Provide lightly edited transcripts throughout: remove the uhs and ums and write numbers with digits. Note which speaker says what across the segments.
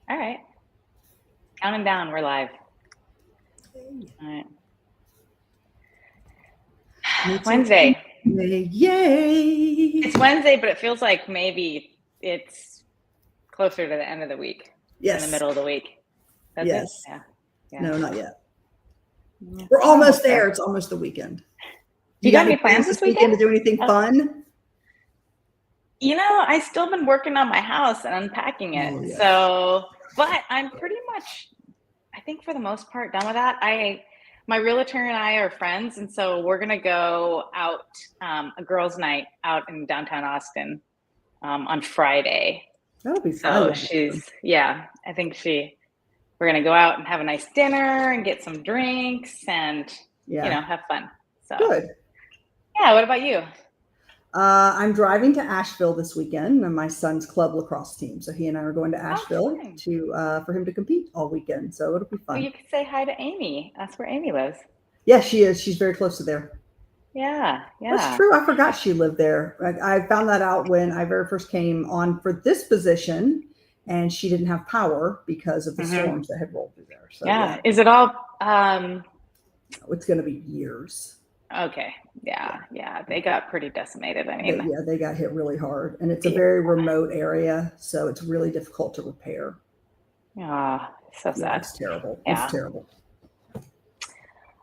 Speaker 1: All right. Counting down. We're live.
Speaker 2: Yay.
Speaker 1: All right.
Speaker 2: It's
Speaker 1: Wednesday.
Speaker 2: Yay.
Speaker 1: It's Wednesday, but it feels like maybe it's closer to the end of the week.
Speaker 2: Yes.
Speaker 1: In the middle of the week. That's
Speaker 2: yes.
Speaker 1: it? Yeah.
Speaker 2: No, not yet.
Speaker 1: Yeah.
Speaker 2: We're almost there. It's almost the weekend.
Speaker 1: You got any plans this weekend?
Speaker 2: To do anything fun?
Speaker 1: You know, I still been working on my house and unpacking it.
Speaker 2: yes.
Speaker 1: So, but I'm pretty much, I think for the most part, done with that. My realtor and I are friends, and so we're gonna go out a girls' night out in downtown Austin on Friday.
Speaker 2: That'll be fun.
Speaker 1: So I think we're gonna go out and have a nice dinner and get some drinks and have fun. So
Speaker 2: good.
Speaker 1: Yeah. What about you?
Speaker 2: I'm driving to Asheville this weekend, and my son's club lacrosse team. So he and I are going to Asheville for him to compete all weekend. So it'll be fun.
Speaker 1: Well, you could say hi to Amy. That's where Amy lives.
Speaker 2: Yeah, she is. She's very close to there.
Speaker 1: Yeah.
Speaker 2: That's true. I forgot she lived there. I found that out when I very first came on for this position, and she didn't have power because of the storms that had rolled through there. So
Speaker 1: yeah. Is it all?
Speaker 2: It's going to be years.
Speaker 1: Okay. Yeah. They got pretty decimated. I mean,
Speaker 2: they got hit really hard, and it's a very remote area, so it's really difficult to repair.
Speaker 1: Yeah. So sad.
Speaker 2: It's terrible.
Speaker 1: Yeah.
Speaker 2: It's terrible.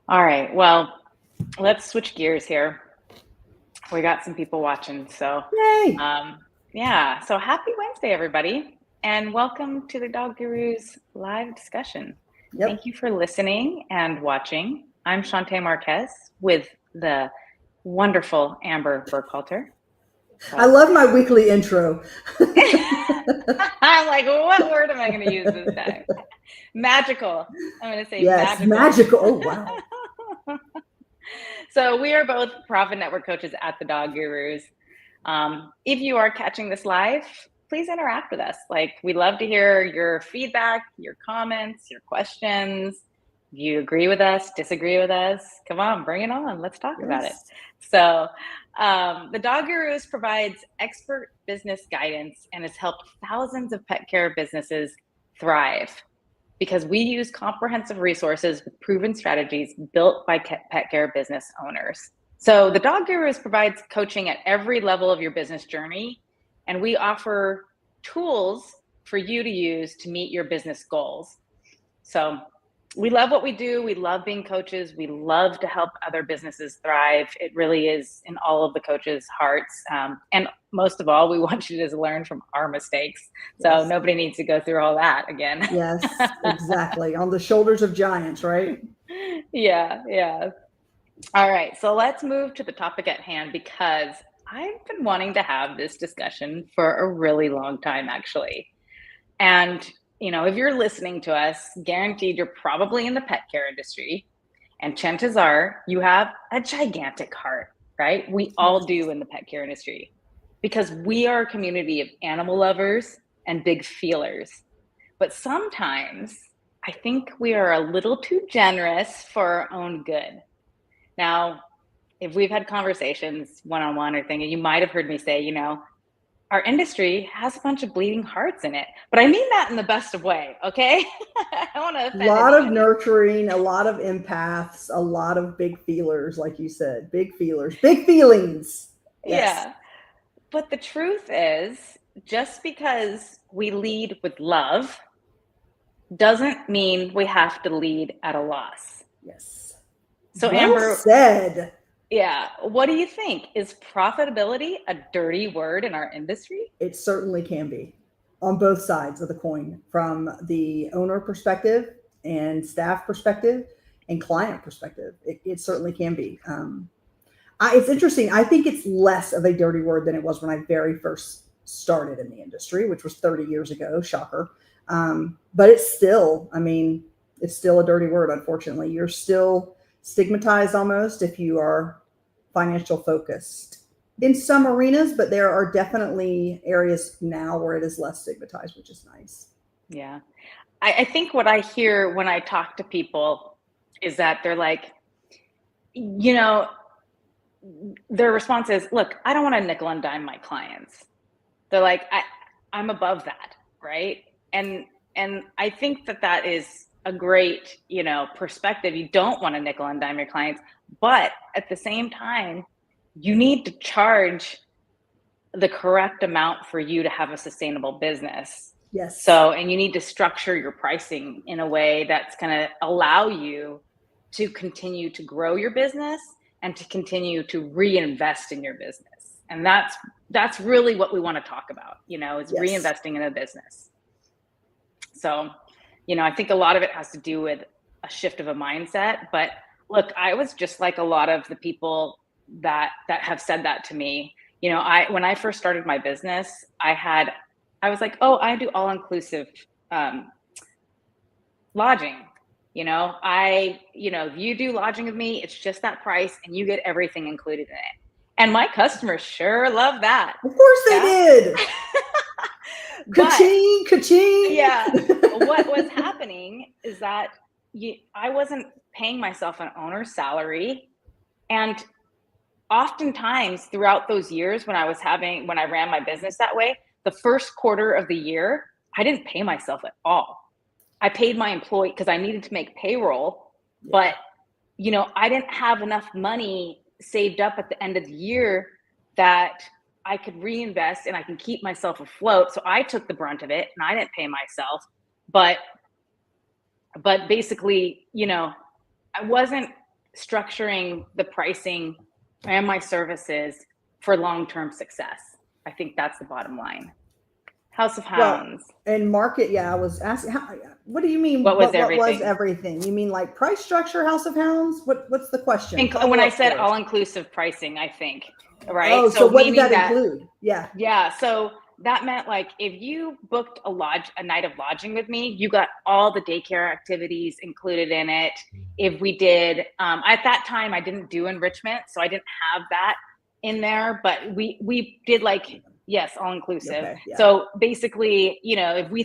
Speaker 1: All right. Well, let's switch gears here. We got some people watching, so
Speaker 2: yay!
Speaker 1: So happy Wednesday, everybody, and welcome to the Dog Gurus live discussion.
Speaker 2: Yep.
Speaker 1: Thank you for listening and watching. I'm Shantae Marquez with the wonderful Amber Burkhalter.
Speaker 2: I love my weekly intro.
Speaker 1: I'm like, what word am I going to use this time? Magical. I'm going to say
Speaker 2: magical. Oh, wow.
Speaker 1: So we are both Profit Network coaches at the Dog Gurus. If you are catching this live, please interact with us. Like, we love to hear your feedback, your comments, your questions. If you agree with us, disagree with us, come on, bring it on. Let's talk about it. So the Dog Gurus provides expert business guidance and has helped thousands of pet care businesses thrive because we use comprehensive resources with proven strategies built by pet care business owners. So the Dog Gurus provides coaching at every level of your business journey, and we offer tools for you to use to meet your business goals. So we love what we do. We love being coaches. We love to help other businesses thrive. It really is in all of the coaches' hearts. And most of all, we want you to learn from our mistakes. So nobody needs to go through all that again.
Speaker 2: Yes, exactly. On the shoulders of giants, right?
Speaker 1: Yeah. All right. So let's move to the topic at hand, because I've been wanting to have this discussion for a really long time, actually. And if you're listening to us, guaranteed you're probably in the pet care industry, and chances are you have a gigantic heart, right? We all do in the pet care industry, because we are a community of animal lovers and big feelers. But sometimes I think we are a little too generous for our own good. Now, if we've had conversations one-on-one or thing, you might have heard me say, our industry has a bunch of bleeding hearts in it, but I mean that in the best of way. Okay. I don't want to offend
Speaker 2: a lot
Speaker 1: anybody.
Speaker 2: of nurturing, a lot of empaths, a lot of big feelers, like you said, big feelers, big feelings. Yes.
Speaker 1: Yeah. But the truth is, just because we lead with love doesn't mean we have to lead at a loss.
Speaker 2: Yes.
Speaker 1: So
Speaker 2: well
Speaker 1: Amber
Speaker 2: said.
Speaker 1: Yeah. What do you think? Is profitability a dirty word in our industry?
Speaker 2: It certainly can be, on both sides of the coin, from the owner perspective and staff perspective and client perspective. It certainly can be. It's interesting. I think it's less of a dirty word than it was when I very first started in the industry, which was 30 years ago. Shocker. But it's still a dirty word, unfortunately. You're still stigmatized almost if you are financial focused in some arenas, but there are definitely areas now where it is less stigmatized, which is nice.
Speaker 1: Yeah. I think what I hear when I talk to people is that they're like, their response is, look, I don't want to nickel and dime my clients. They're like, I'm above that. Right. And And I think that that is a great, you know, perspective. You don't want to nickel and dime your clients, but at the same time, you need to charge the correct amount for you to have a sustainable business.
Speaker 2: Yes.
Speaker 1: So, and you need to structure your pricing in a way that's going to allow you to continue to grow your business and to continue to reinvest in your business. And that's really what we want to talk about, you know, is
Speaker 2: Yes.
Speaker 1: reinvesting in a business. So, you know, I think a lot of it has to do with a shift of a mindset. But look, I was just like a lot of the people that have said that to me. You know, I when I first started my business, I was like, oh, I do all inclusive um, lodging. You know, if you do lodging with me, it's just that price, and you get everything included in it. And my customers sure love that.
Speaker 2: Of course they
Speaker 1: Yeah.
Speaker 2: did.
Speaker 1: But
Speaker 2: Ka-ching, ka-ching.
Speaker 1: yeah, what was happening is that I wasn't paying myself an owner's salary. And oftentimes throughout those years when I ran my business that way, the first quarter of the year, I didn't pay myself at all. I paid my employee because I needed to make payroll, but you know, I didn't have enough money saved up at the end of the year that I could reinvest and I can keep myself afloat. So I took the brunt of it and I didn't pay myself. But basically, you know, I wasn't structuring the pricing and my services for long-term success. I think that's the bottom line. House of
Speaker 2: Well,
Speaker 1: Hounds.
Speaker 2: and market, yeah, I was asking, what do you mean?
Speaker 1: What was
Speaker 2: What was
Speaker 1: everything?
Speaker 2: everything? You mean like price structure, House of Hounds? What's the question?
Speaker 1: When
Speaker 2: Follow
Speaker 1: I
Speaker 2: up
Speaker 1: said
Speaker 2: for us.
Speaker 1: all-inclusive pricing, I think, right?
Speaker 2: Oh, so what did
Speaker 1: Meaning
Speaker 2: that include? Yeah.
Speaker 1: yeah, so that meant like if you booked a night of lodging with me, you got all the daycare activities included in it. If we did, at that time, I didn't do enrichment, so I didn't have that in there, but we did like, yes, all inclusive.
Speaker 2: Okay. Yeah.
Speaker 1: So basically, you know, if we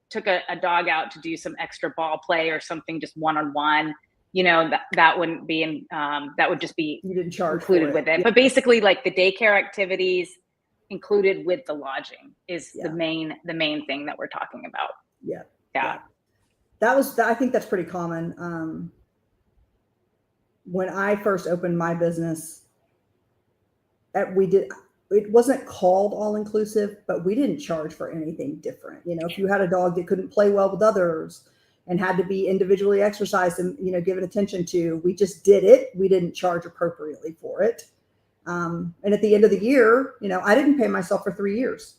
Speaker 1: took a dog out to do some extra ball play or something, just one-on-one, you know, that wouldn't be in, that would just be
Speaker 2: You didn't charge
Speaker 1: included
Speaker 2: for
Speaker 1: with it.
Speaker 2: Yeah.
Speaker 1: But basically, like the daycare activities included with the lodging is
Speaker 2: Yeah.
Speaker 1: the main thing that we're talking about.
Speaker 2: Yeah.
Speaker 1: Yeah.
Speaker 2: I think that's pretty common. When I first opened my business, it wasn't called all inclusive, but we didn't charge for anything different. You know, if you had a dog that couldn't play well with others and had to be individually exercised and, you know, given attention to, we just did it. We didn't charge appropriately for it. And at the end of the year, you know, I didn't pay myself for 3 years.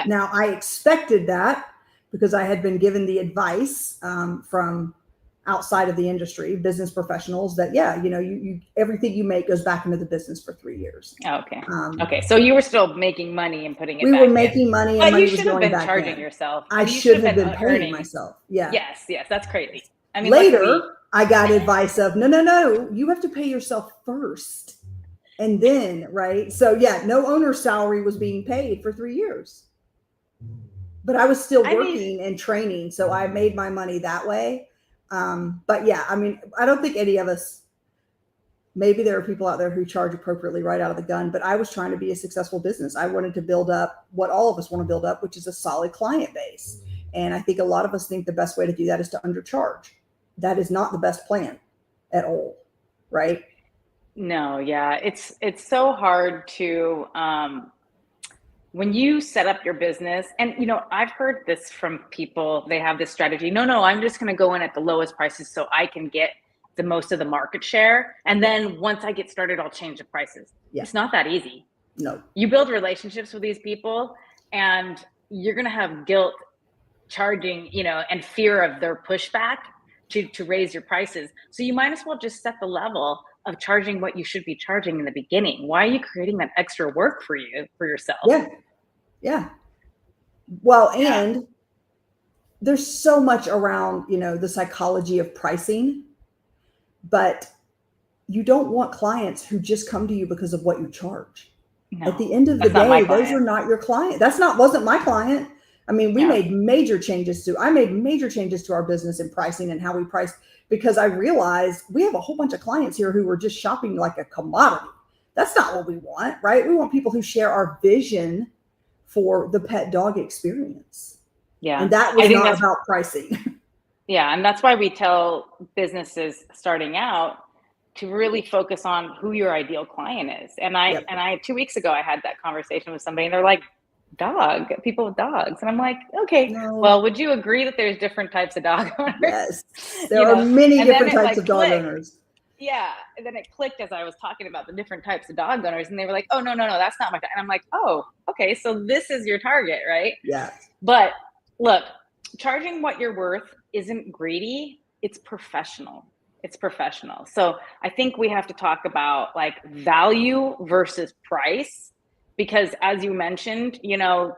Speaker 2: Now I expected that because I had been given the advice from outside of the industry, business professionals, that yeah, you know, you everything you make goes back into the business for 3 years.
Speaker 1: Okay. Okay. So you were still making money and putting it
Speaker 2: We
Speaker 1: back
Speaker 2: were
Speaker 1: in.
Speaker 2: making money and
Speaker 1: But
Speaker 2: money
Speaker 1: you
Speaker 2: was
Speaker 1: should have
Speaker 2: going
Speaker 1: been
Speaker 2: back
Speaker 1: charging
Speaker 2: in.
Speaker 1: yourself.
Speaker 2: I
Speaker 1: mean, you
Speaker 2: should have been paying
Speaker 1: earning.
Speaker 2: myself. Yeah.
Speaker 1: Yes, that's crazy. I mean,
Speaker 2: Later, I got advice of no, you have to pay yourself first. And then, right? So yeah, no owner's salary was being paid for 3 years. But I was still working and training, so I made my money that way. But yeah, I mean, I don't think any of us, maybe there are people out there who charge appropriately right out of the gun, but I was trying to be a successful business. I wanted to build up what all of us want to build up, which is a solid client base. And I think a lot of us think the best way to do that is to undercharge. That is not the best plan at all, right?
Speaker 1: No, yeah. It's so hard to when you set up your business, and you know, I've heard this from people, they have this strategy. No, I'm just going to go in at the lowest prices so I can get the most of the market share. And then once I get started, I'll change the prices.
Speaker 2: Yeah.
Speaker 1: It's not that easy.
Speaker 2: No.
Speaker 1: You build relationships with these people and you're going to have guilt charging, you know, and fear of their pushback to raise your prices. So you might as well just set the level of charging what you should be charging in the beginning. Why are you creating that extra work for yourself?
Speaker 2: Yeah. Well, and there's so much around, you know, the psychology of pricing, but you don't want clients who just come to you because of what you charge. No, at the end of the day, those are not your client. Wasn't my client. I mean, I made major changes to our business in pricing and how we price, because I realized we have a whole bunch of clients here who were just shopping like a commodity. That's not what we want, right? We want people who share our vision for the pet dog experience.
Speaker 1: Yeah.
Speaker 2: And that
Speaker 1: I
Speaker 2: was
Speaker 1: think
Speaker 2: not
Speaker 1: that's,
Speaker 2: about pricing.
Speaker 1: yeah. And that's why we tell businesses starting out to really focus on who your ideal client is. And
Speaker 2: Yep.
Speaker 1: 2 weeks ago, I had that conversation with somebody and they're like, people with dogs. And I'm like, okay,
Speaker 2: No.
Speaker 1: well, would you agree that there's different types of dog owners?
Speaker 2: Yes. There
Speaker 1: You
Speaker 2: are
Speaker 1: know,
Speaker 2: many
Speaker 1: and then
Speaker 2: different
Speaker 1: it
Speaker 2: types
Speaker 1: like
Speaker 2: of dog
Speaker 1: clicked.
Speaker 2: owners.
Speaker 1: Yeah. And then it clicked as I was talking about the different types of dog owners. And they were like, oh, no, that's not my And I'm like, oh, okay. So this is your target, right?
Speaker 2: Yes.
Speaker 1: But look, charging what you're worth isn't greedy, it's professional. It's professional. So I think we have to talk about like value versus price, because as you mentioned, you know,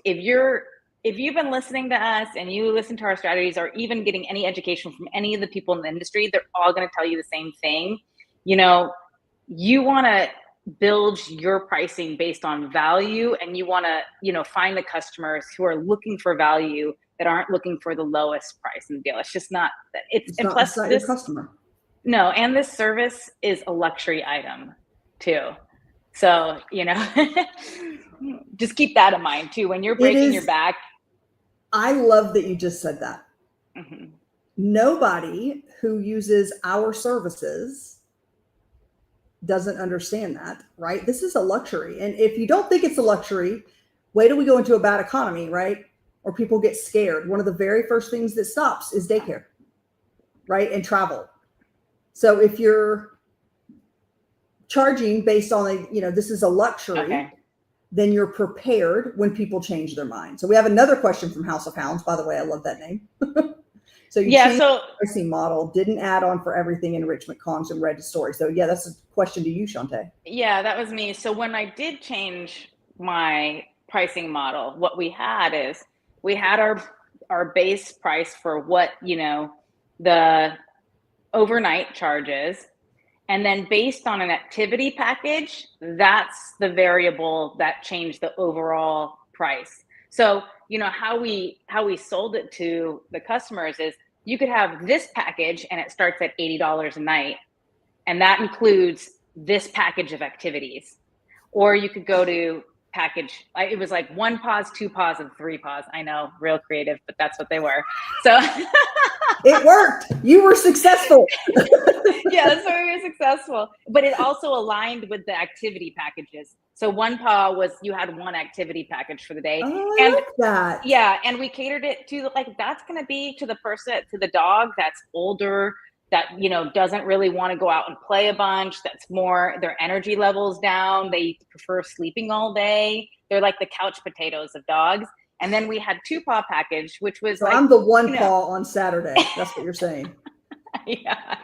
Speaker 1: if you've been listening to us and you listen to our strategies or even getting any education from any of the people in the industry, they're all going to tell you the same thing. You know, you want to build your pricing based on value, and you want to, you know, find the customers who are looking for value that aren't looking for the lowest price in the deal. It's just not,
Speaker 2: It's
Speaker 1: and
Speaker 2: not,
Speaker 1: plus
Speaker 2: it's not your
Speaker 1: this,
Speaker 2: customer.
Speaker 1: no, and this service is a luxury item too. So, you know, just keep that in mind too. When you're
Speaker 2: It
Speaker 1: breaking your
Speaker 2: is.
Speaker 1: back.
Speaker 2: I love that you just said that.
Speaker 1: Mhm.
Speaker 2: Nobody who uses our services doesn't understand that, right? This is a luxury. And if you don't think it's a luxury, wait till we go into a bad economy, right? Or people get scared. One of the very first things that stops is daycare, right? And travel. So if you're charging based on a, you know, this is a luxury,
Speaker 1: Okay.
Speaker 2: then you're prepared when people change their mind. So we have another question from House of Hounds. By the way, I love that name. So you changed the pricing model, didn't add on for everything enrichment comms and read to story. So yeah, that's a question to you, Shantae.
Speaker 1: Yeah, that was me. So when I did change my pricing model, what we had is we had our base price for what, you know, the overnight charges. And then based on an activity package, that's the variable that changed the overall price. So, you know, how we sold it to the customers is you could have this package and it starts at $80 a night. And that includes this package of activities. Or you could go to package, it was like 1 pause, 2 pause, and 3 pause. I know, real creative, but that's what they were. So
Speaker 2: it worked. You were successful.
Speaker 1: Yeah, so we were successful. But it also aligned with the activity packages. So 1 paw was you had one activity package for the day.
Speaker 2: Oh, I
Speaker 1: And
Speaker 2: like that.
Speaker 1: yeah, and we catered it to like that's going to be to the person, to the dog that's older, that, you know, doesn't really want to go out and play a bunch, that's more their energy levels down, they prefer sleeping all day, they're like the couch potatoes of dogs. And then we had 2 paw package, which was
Speaker 2: So
Speaker 1: like,
Speaker 2: I'm the 1
Speaker 1: you know,
Speaker 2: paw on Saturday. That's what you're saying.
Speaker 1: yeah.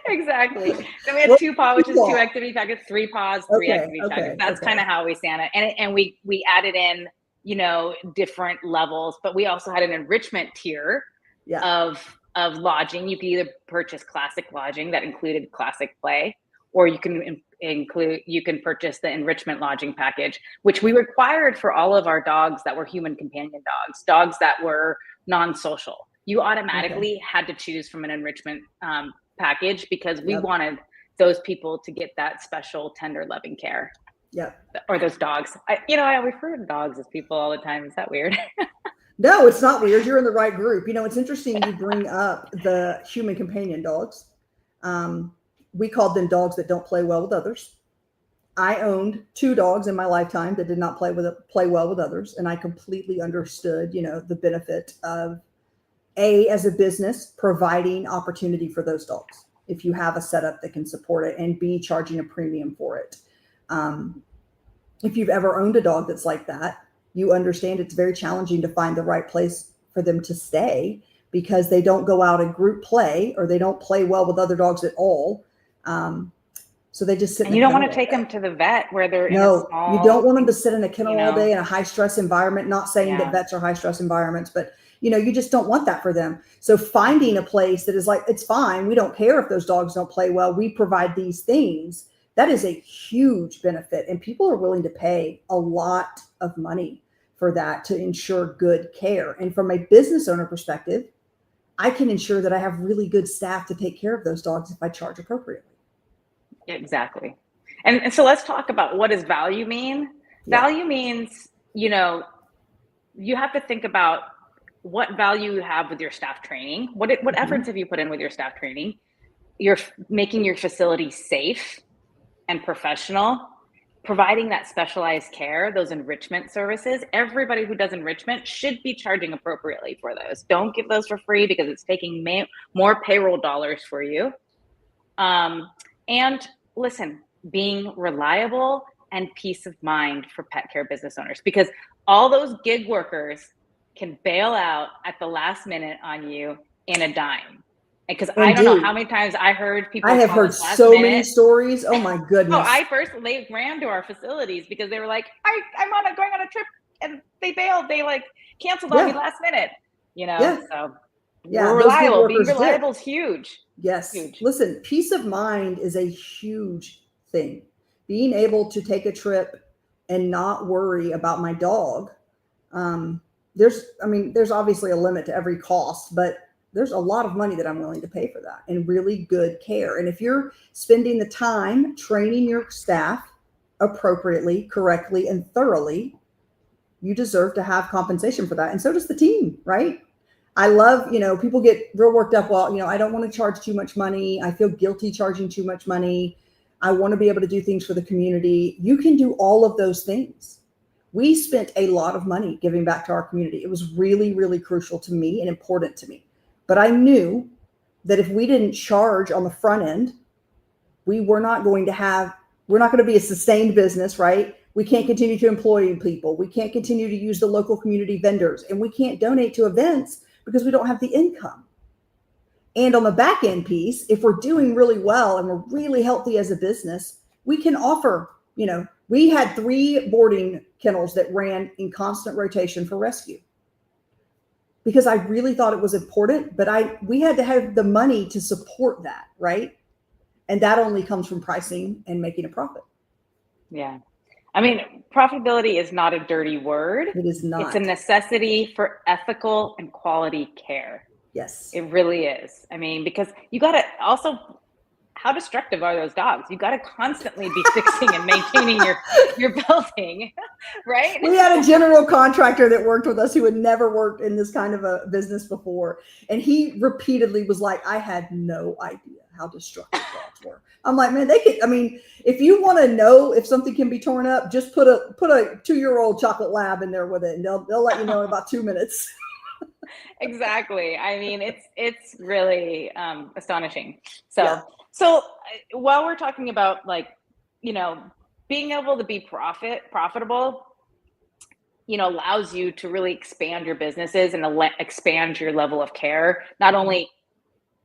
Speaker 1: Exactly. Then we had 2 paw, which is 2 activity packets, 3 paws, 3 activity packets. That's kind of how we stand it. And we added in, you know, different levels, but we also had an enrichment tier of lodging. You could either purchase classic lodging that included classic play, or you can purchase the enrichment lodging package, which we required for all of our dogs that were human companion dogs that were non-social. You automatically had to choose from an enrichment package because we wanted those people to get that special, tender, loving care.
Speaker 2: Yep.
Speaker 1: Or those dogs. I refer to dogs as people all the time. Is that weird?
Speaker 2: No, it's not weird. You're in the right group. You know, it's interesting you bring up the human companion dogs. We called them dogs that don't play well with others. I owned 2 dogs in my lifetime that did not play well with others, and I completely understood, you know, the benefit of as a business providing opportunity for those dogs if you have a setup that can support it, and B, charging a premium for it. If you've ever owned a dog that's like that, you understand it's very challenging to find the right place for them to stay because they don't go out and group play, or they don't play well with other dogs at all. So they just sit in
Speaker 1: and you don't want to take them to the vet where they're in a small,
Speaker 2: you don't want them to sit in a kennel all day in a high stress environment. Not saying that vets are high stress environments, but you know, you just don't want that for them. So finding a place that is like, it's fine, we don't care if those dogs don't play well, we provide these things, that is a huge benefit. And people are willing to pay a lot of money for that to ensure good care. And from a business owner perspective, I can ensure that I have really good staff to take care of those dogs if I charge appropriately.
Speaker 1: Exactly. And so let's talk about, what does value mean? Value means, you know, you have to think about what value you have with your staff training. What efforts have you put in with your staff training? You're making your facility safe and professional, providing that specialized care, those enrichment services. Everybody who does enrichment should be charging appropriately for those. Don't give those for free because it's taking more payroll dollars for you. And listen, being reliable and peace of mind for pet care business owners, because all those gig workers can bail out at the last minute on you in a dime. Because I don't know how many times I heard people.
Speaker 2: I have heard so many stories. Oh my goodness.
Speaker 1: They ran to our facilities because they were like, I'm going on a trip, and they bailed. They like canceled on me last minute. So we're reliable. Being reliable is huge.
Speaker 2: Yes.
Speaker 1: Huge.
Speaker 2: Listen, peace of mind is a huge thing. Being able to take a trip and not worry about my dog. There's obviously a limit to every cost, but there's a lot of money that I'm willing to pay for that and really good care. And if you're spending the time training your staff appropriately, correctly, and thoroughly, you deserve to have compensation for that. And so does the team, right? I love, people get real worked up. Well, I don't want to charge too much money. I feel guilty charging too much money. I want to be able to do things for the community. You can do all of those things. We spent a lot of money giving back to our community. It was really, really crucial to me and important to me. But I knew that if we didn't charge on the front end, we're not going to be a sustained business, right? We can't continue to employ people. We can't continue to use the local community vendors, and we can't donate to events because we don't have the income. And on the back end piece, if we're doing really well and we're really healthy as a business, we can offer, we had 3 boarding kennels that ran in constant rotation for rescue because I really thought it was important, but we had to have the money to support that, right? And that only comes from pricing and making a profit.
Speaker 1: Yeah. I mean, profitability is not a dirty word.
Speaker 2: It is not.
Speaker 1: It's a necessity for ethical and quality care.
Speaker 2: Yes.
Speaker 1: It really is. I mean, because you got to also, how destructive are those dogs? You got to constantly be fixing and maintaining your building, right?
Speaker 2: We had a general contractor that worked with us who had never worked in this kind of a business before. And he repeatedly was like, I had no idea how destructive dogs were. I'm like, man, if you want to know if something can be torn up, just put a 2-year-old chocolate lab in there with it, and they'll let you know in about 2 minutes.
Speaker 1: Exactly. I mean, it's really astonishing. So while we're talking about being able to be profitable, allows you to really expand your businesses and expand your level of care, not only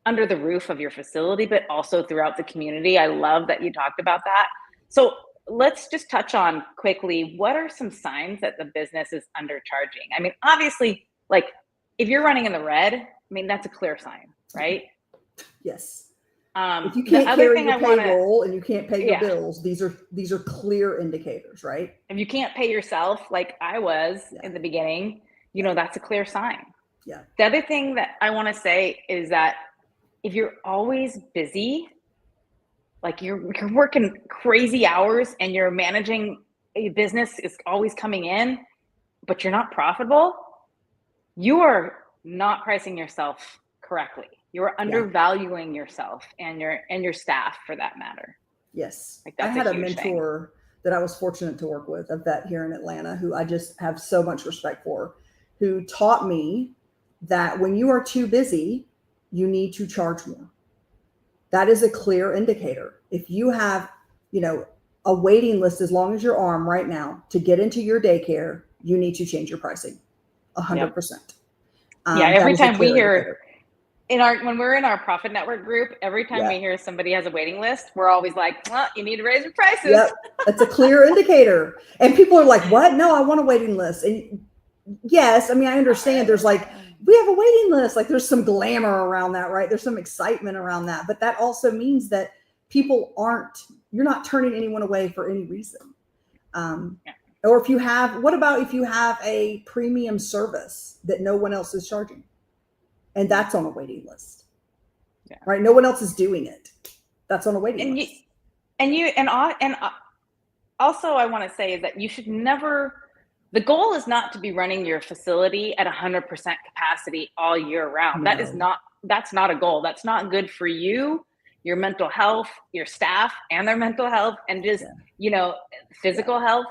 Speaker 1: under the roof of your facility, but also throughout the community. I love that you talked about that. So let's just touch on quickly, what are some signs that the business is undercharging? I mean, obviously, if you're running in the red, that's a clear sign, right?
Speaker 2: Yes. If you can't carry your payroll and you can't pay your bills, these are clear indicators, right?
Speaker 1: If you can't pay yourself, like I was in the beginning, that's a clear sign.
Speaker 2: Yeah.
Speaker 1: The other thing that I want to say is that if you're always busy, you're working crazy hours and you're managing a business is always coming in, but you're not profitable, you are not pricing yourself correctly. You are undervaluing yourself and your staff, for that matter.
Speaker 2: Yes. I had a mentor that I was fortunate to work with, a vet here in Atlanta, who I just have so much respect for, who taught me that when you are too busy, you need to charge more. That is a clear indicator. If you have, a waiting list as long as your arm right now to get into your daycare, you need to change your pricing 100%.
Speaker 1: Every time we hear when we're in our Profit Network group, every time we hear somebody has a waiting list, we're always like, well, you need to raise your prices.
Speaker 2: Yep. That's a clear indicator. And people are like, what? No, I want a waiting list. And yes, I understand there's we have a waiting list. There's some glamour around that, right? There's some excitement around that. But that also means that you're not turning anyone away for any reason. Or what about if you have a premium service that no one else is charging? And that's on a waiting list, right? No one else is doing it. That's on a waiting list.
Speaker 1: And also I want to say is that you should never The goal is not to be running your facility at 100% capacity all year round.
Speaker 2: No.
Speaker 1: That's not a goal. That's not good for you, your mental health, your staff and their mental health, and just, physical health.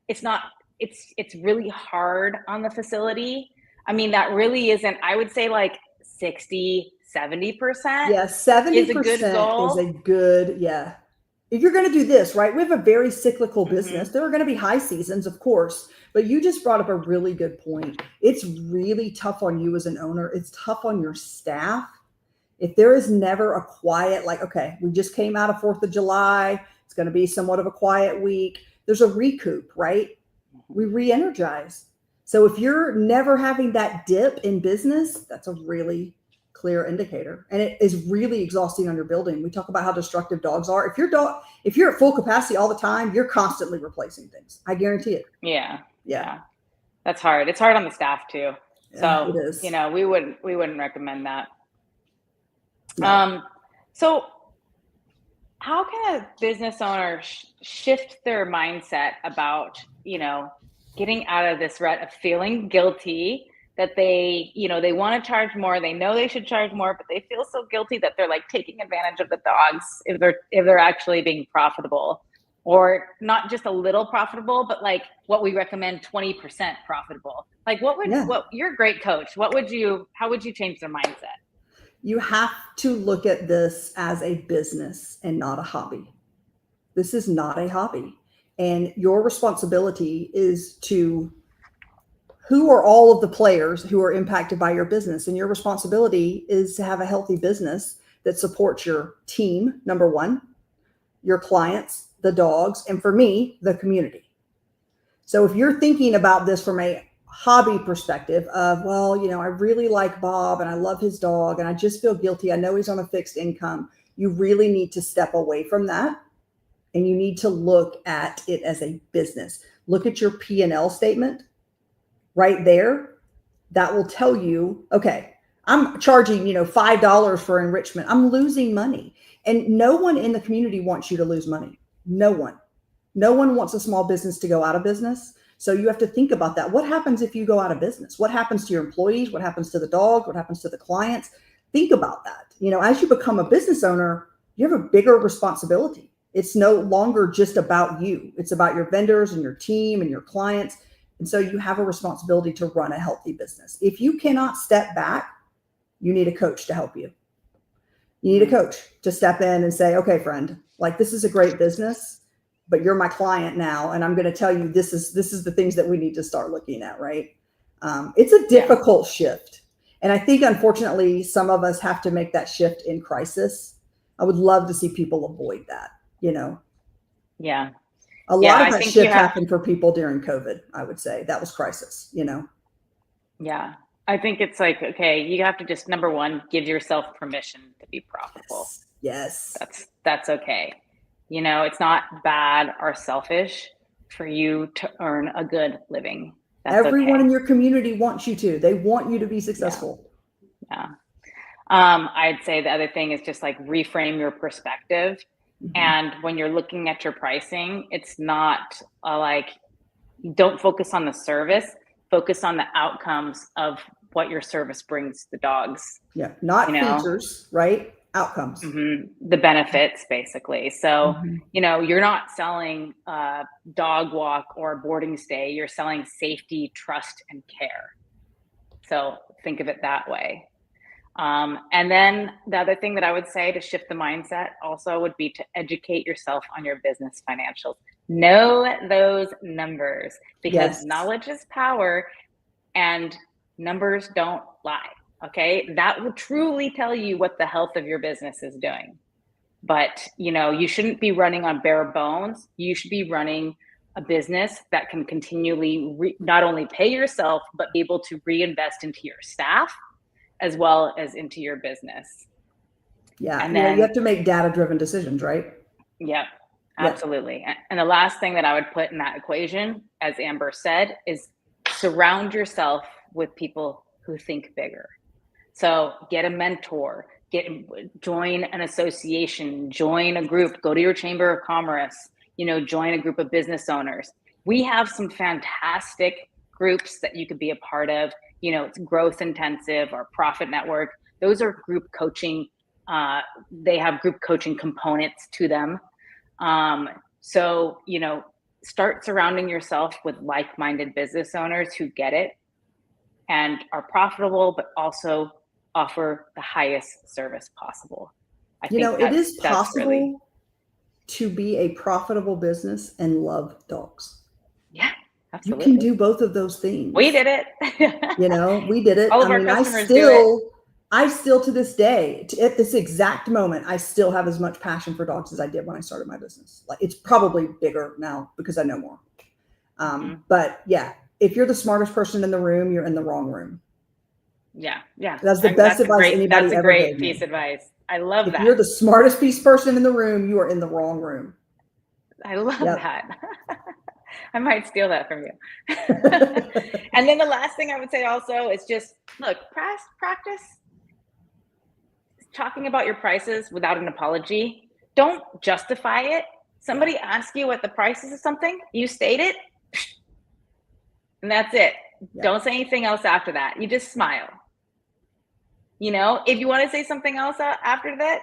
Speaker 1: It's not, it's really hard on the facility. I mean, that really isn't, I would say like 60, 70%
Speaker 2: Yeah,
Speaker 1: is a good
Speaker 2: 70% is
Speaker 1: goal.
Speaker 2: a good, yeah. If you're going to do this, right? We have a very cyclical business.
Speaker 1: Mm-hmm.
Speaker 2: There are going to be high seasons, of course, but you just brought up a really good point. It's really tough on you as an owner. It's tough on your staff. If there is never a quiet, like, okay, we just came out of 4th of July, it's going to be somewhat of a quiet week. There's a recoup, right? We re-energize. So if you're never having that dip in business, that's a really clear indicator. And it is really exhausting on your building. We talk about how destructive dogs are. If you're at full capacity all the time, you're constantly replacing things. I guarantee it.
Speaker 1: Yeah. That's hard. It's hard on the staff too.
Speaker 2: Yeah,
Speaker 1: So,
Speaker 2: it is.
Speaker 1: we wouldn't recommend that.
Speaker 2: No.
Speaker 1: So how can a business owner shift their mindset about, getting out of this rut of feeling guilty that they want to charge more, they know they should charge more, but they feel so guilty that they're like taking advantage of the dogs if they're actually being profitable, or not just a little profitable, but like what we recommend, 20% profitable. Like what you're a great coach. How would you change their mindset?
Speaker 2: You have to look at this as a business and not a hobby. This is not a hobby. And your responsibility is to, who are all of the players who are impacted by your business? And your responsibility is to have a healthy business that supports your team, number one, your clients, the dogs, and for me, the community. So if you're thinking about this from a hobby perspective of, well, I really like Bob and I love his dog and I just feel guilty, I know he's on a fixed income, you really need to step away from that. And you need to look at it as a business. Look at your P&L statement right there. That will tell you, okay, I'm charging, $5 for enrichment. I'm losing money. And no one in the community wants you to lose money. No one wants a small business to go out of business. So you have to think about that. What happens if you go out of business? What happens to your employees? What happens to the dog? What happens to the clients? Think about that. As you become a business owner, you have a bigger responsibility. It's no longer just about you. It's about your vendors and your team and your clients. And so you have a responsibility to run a healthy business. If you cannot step back, you need a coach to help you. You need a coach to step in and say, okay, friend, like this is a great business, but you're my client now. And I'm going to tell you, this is the things that we need to start looking at, right? It's a difficult shift. And I think, unfortunately, some of us have to make that shift in crisis. I would love to see people avoid that.
Speaker 1: Yeah.
Speaker 2: A lot of that shift happened for people during COVID. I would say that was crisis,
Speaker 1: Yeah. I think it's like, okay, you have to just, number one, give yourself permission to be profitable.
Speaker 2: Yes.
Speaker 1: That's okay. It's not bad or selfish for you to earn a good living. That's
Speaker 2: Everyone
Speaker 1: okay.
Speaker 2: in your community wants you to. They want you to be successful.
Speaker 1: Yeah. I'd say the other thing is just like reframe your perspective. Mm-hmm. And when you're looking at your pricing, it's not don't focus on the service, focus on the outcomes of what your service brings the dogs.
Speaker 2: Yeah. Not features, right? Outcomes.
Speaker 1: Mm-hmm. The benefits, basically. So, you're not selling a dog walk or a boarding stay. You're selling safety, trust, and care. So think of it that way. And then the other thing that I would say to shift the mindset also would be to educate yourself on your business financials. Know those numbers, because knowledge is power and numbers don't lie. Okay. That will truly tell you what the health of your business is doing. But, you shouldn't be running on bare bones. You should be running a business that can continually not only pay yourself, but be able to reinvest into your staff as well as into your business.
Speaker 2: Yeah. And then you have to make data-driven decisions, right?
Speaker 1: Yep, absolutely. Yep. And the last thing that I would put in that equation, as Amber said, is surround yourself with people who think bigger. So get a mentor, join an association, join a group, go to your chamber of commerce, join a group of business owners. We have some fantastic groups that you could be a part of. It's Growth Intensive or Profit Network. Those are group coaching. They have group coaching components to them. So, start surrounding yourself with like-minded business owners who get it and are profitable, but also offer the highest service possible. I think
Speaker 2: it is
Speaker 1: that's
Speaker 2: possible
Speaker 1: really,
Speaker 2: to be a profitable business and love dogs.
Speaker 1: yeah,
Speaker 2: You
Speaker 1: absolutely.
Speaker 2: can do both of those things.
Speaker 1: We did it.
Speaker 2: We did it.
Speaker 1: All of our customers do it.
Speaker 2: I still to this day, at this exact moment, I still have as much passion for dogs as I did when I started my business. Like, it's probably bigger now because I know more. But yeah, if you're the smartest person in the room, you're in the wrong room.
Speaker 1: Yeah.
Speaker 2: That's the best advice anybody
Speaker 1: that's a
Speaker 2: ever
Speaker 1: great
Speaker 2: gave
Speaker 1: piece
Speaker 2: me.
Speaker 1: of advice. I love
Speaker 2: If
Speaker 1: that.
Speaker 2: you're the smartest person in the room, you are in the wrong room.
Speaker 1: I love that. I might steal that from you. And then the last thing I would say also is just, look, practice talking about your prices without an apology. Don't justify it. Somebody asks you what the price is of something, you state it, and that's it. Don't say anything else after that. You just smile. If you want to say something else after that,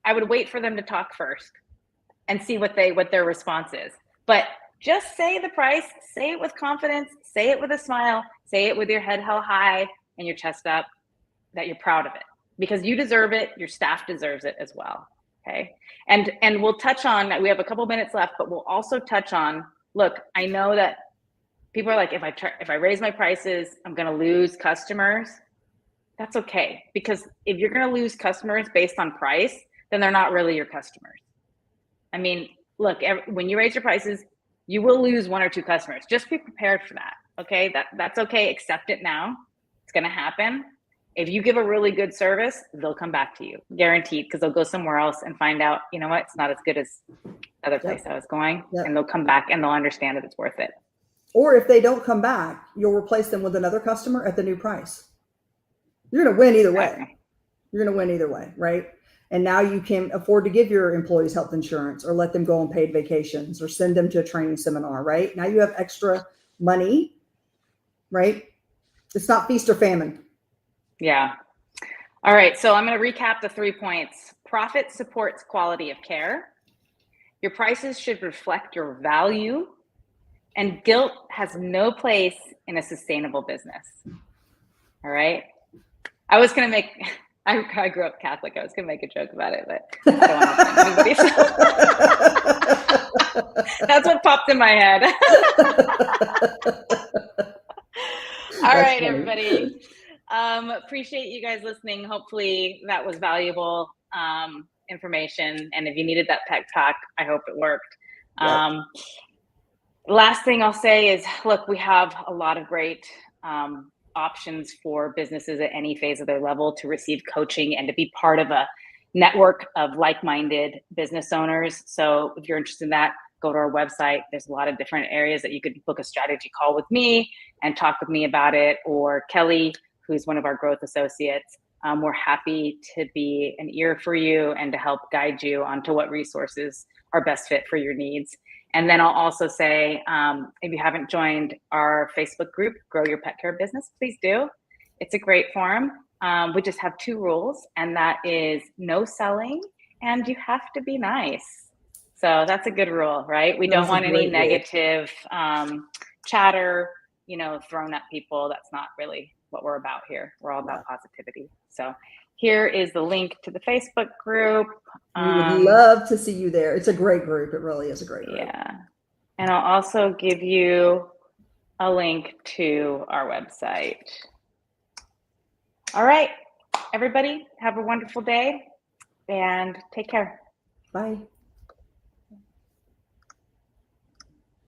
Speaker 1: I would wait for them to talk first and see what their response is. But just say the price, say it with confidence, say it with a smile, say it with your head held high and your chest up, that you're proud of it, because you deserve it. Your staff deserves it as well. Okay. And we'll touch on, we have a couple minutes left, but we'll also touch on, look, I know that people are like, if I raise my prices, I'm going to lose customers. That's okay. Because if you're going to lose customers based on price, then they're not really your customers. I mean, look, when you raise your prices, you will lose 1 or 2 customers. Just be prepared for that. Okay. That's okay. Accept it now. It's going to happen. If you give a really good service, they'll come back to you, guaranteed, because they'll go somewhere else and find out, you know what, it's not as good as the other place I was going. And they'll come back and they'll understand that it's worth it.
Speaker 2: Or if they don't come back, you'll replace them with another customer at the new price. You're going to win either way. You're going to win either way, right? And now you can afford to give your employees health insurance, or let them go on paid vacations, or send them to a training seminar, right? Now you have extra money, right? It's not feast or famine.
Speaker 1: Yeah. All right. So I'm going to recap the 3 points. Profit supports quality of care. Your prices should reflect your value. And guilt has no place in a sustainable business. All right. I was going to make, I grew up Catholic. I was going to make a joke about it, but I don't want to offend anybody. That's what popped in my head. All right, funny. Everybody. Appreciate you guys listening. Hopefully that was valuable information. And if you needed that pep talk, I hope it worked. Last thing I'll say is, look, we have a lot of great options for businesses at any phase of their level to receive coaching and to be part of a network of like-minded business owners. So if you're interested in that, go to our website. There's a lot of different areas that you could book a strategy call with me and talk with me about it, or Kelly, who's one of our growth associates. We're happy to be an ear for you and to help guide you onto what resources are best fit for your needs. And then I'll also say, if you haven't joined our Facebook group, Grow Your Pet Care Business, please do. It's a great forum. We just have 2 rules, and that is no selling, and you have to be nice. So that's a good rule, right? We don't want any negative chatter, thrown at people. That's not really what we're about here. We're all about positivity. So here is the link to the Facebook group.
Speaker 2: We would love to see you there. It's a great group. It really is a great group.
Speaker 1: Yeah. And I'll also give you a link to our website. All right, everybody, have a wonderful day and take care.
Speaker 2: Bye.